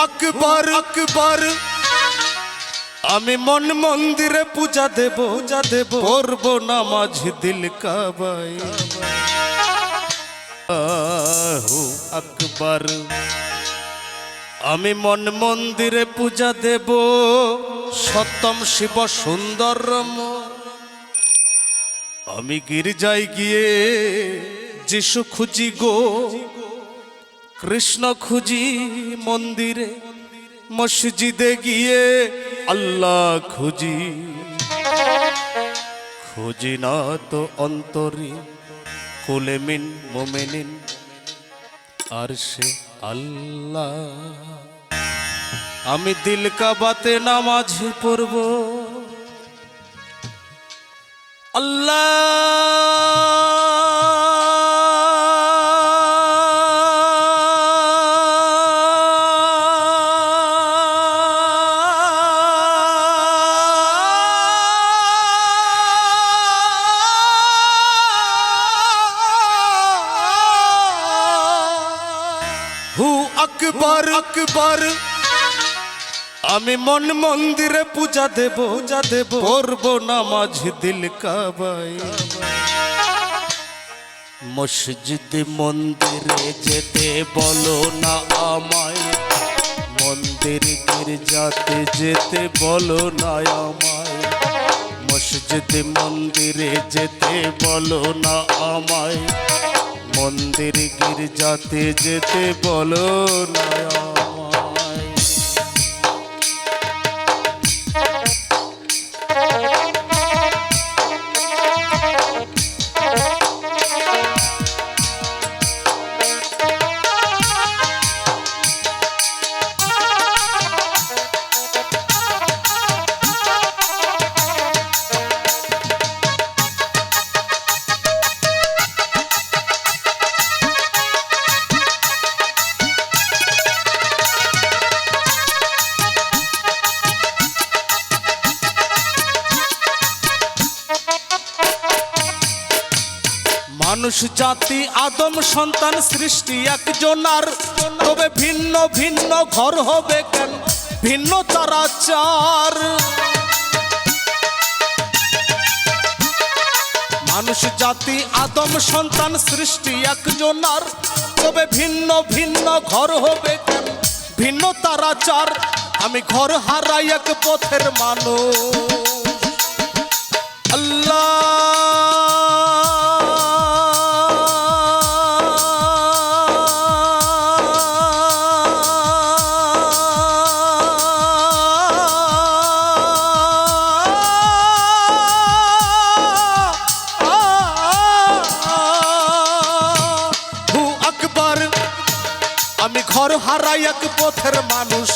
আকবার আকবার আমি মন মন্দিরে পূজা দেব পড়ব নামাজ দিল কাবায় আল্লাহু আকবার আমি মন মন্দিরে পূজা দেব সত্যম শিব সুন্দরম আমি গির্জায় গিয়ে যিশু খুঁজি গো কৃষ্ণ খুঁজি মন্দিরে মসজিদে গিয়ে আল্লাহ খুঁজি খুঁজি না তো অন্তরে কুলে মিন মোমেনিন আর সে আল্লাহ আমি দিল কাবাতে নামাজ পড়ব আকবার আকবার আমি মন মন্দিরে পূজা দেব পড়ব নামাজ দিল কাবায় মসজিদ মন্দিরে যেতে বলো না আমায় মন্দির গির্জাতে যেতে বলো না আমায় মসজিদ মন্দিরে যেতে বলো না আমায় মন্দির গির্জাতে যেতে বলো না আমায় মানুষ জাতি আদম সন্তান সৃষ্টি একজনার তবে ভিন্ন ভিন্ন ঘর হবে কেন ভিন্ন চারাচার মানুষ জাতি আদম সন্তান সৃষ্টি একজনার তবে ভিন্ন ভিন্ন ঘর হবে কেন ভিন্ন চারাচার আমি ঘর হারাই এক পথের মানুষ আল্লাহ আমি ঘর হারাই এক পথের মানুষ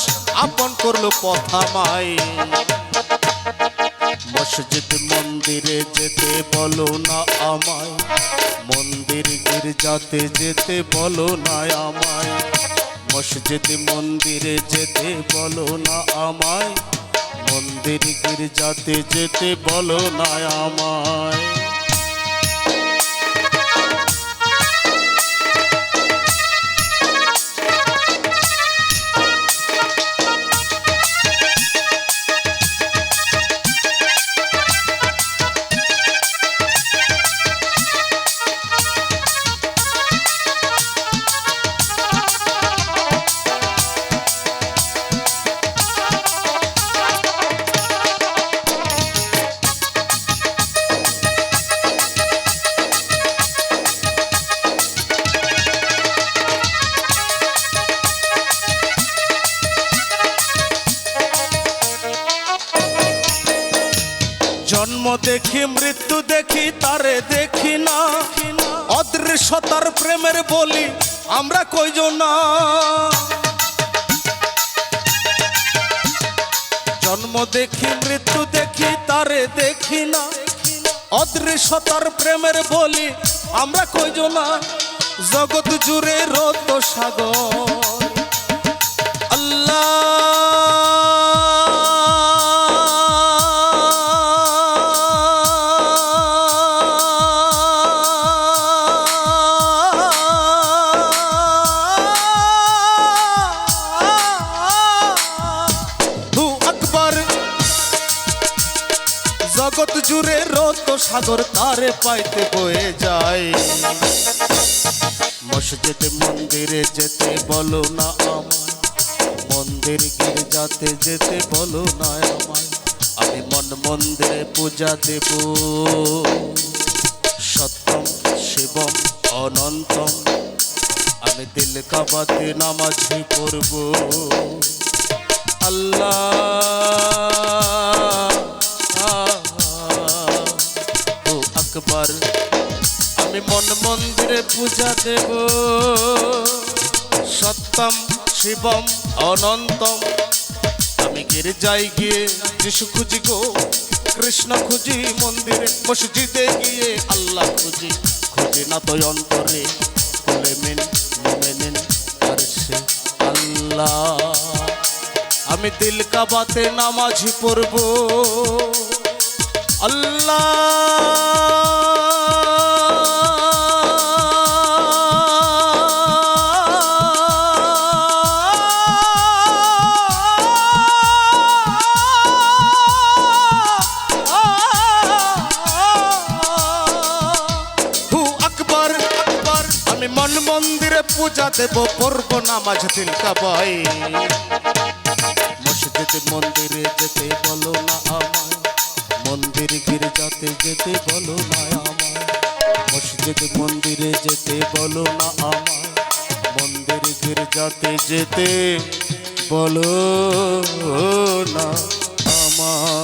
আপন করলো পথ আমায় মসজিদ মন্দিরে যেতে বলো না আমায় মন্দির গির্জাতে যেতে বলো না আমায় মসজিদ মন্দিরে যেতে বলো না আমায় মন্দির গির্জাতে যেতে বলো না আমায় জন্ম দেখি মৃত্যু দেখি তারে দেখি না অদৃশ্যতার প্রেমের বলি আমরা কয়জনা জন্ম দেখি মৃত্যু দেখি তারে দেখি না অদৃশ্যতার প্রেমের বলি আমরা কয়জনা, জগৎ জুড়ে রত সাগর। জগৎ জুড়ে রত সাগর তারে পাইতে বয়ে যায়। মসজিদ মন্দিরে যেতে বলো না আমায়, মন্দির গির্জাতে যেতে বলো না আমায়, আমি মন মন্দিরে পূজা দেব। সত্যম শিবম অনন্তম, আমি দিল কাবাতে নামাজি পড়ব। আকবার, আমি মন মন্দিরে পূজা দেব। সত্যম শিবম অনন্তম, আমি গির্জায় গিয়ে যিশু খুঁজি গো, কৃষ্ণ খুঁজি মন্দিরে, মসজিদে গিয়ে আল্লাহ খুঁজি। খুঁজি না তো অন্তরে খুলে মিন মোমেনিন আরশে আল্লাহ, আমি দিল কাবাতে নামাজি পড়ব। আল্লাহ মন মন্দিরে পূজা দেব, পড়ব নামাজ দিল কাবায়। মসজিদ মন্দিরে যেতে বলো না আমায়, মন্দির গির্জাতে যেতে বলো না আমায়, মসজিদ মন্দিরে যেতে বলো না আমায়, মন্দির গির্জাতে যেতে বলো না আমায়।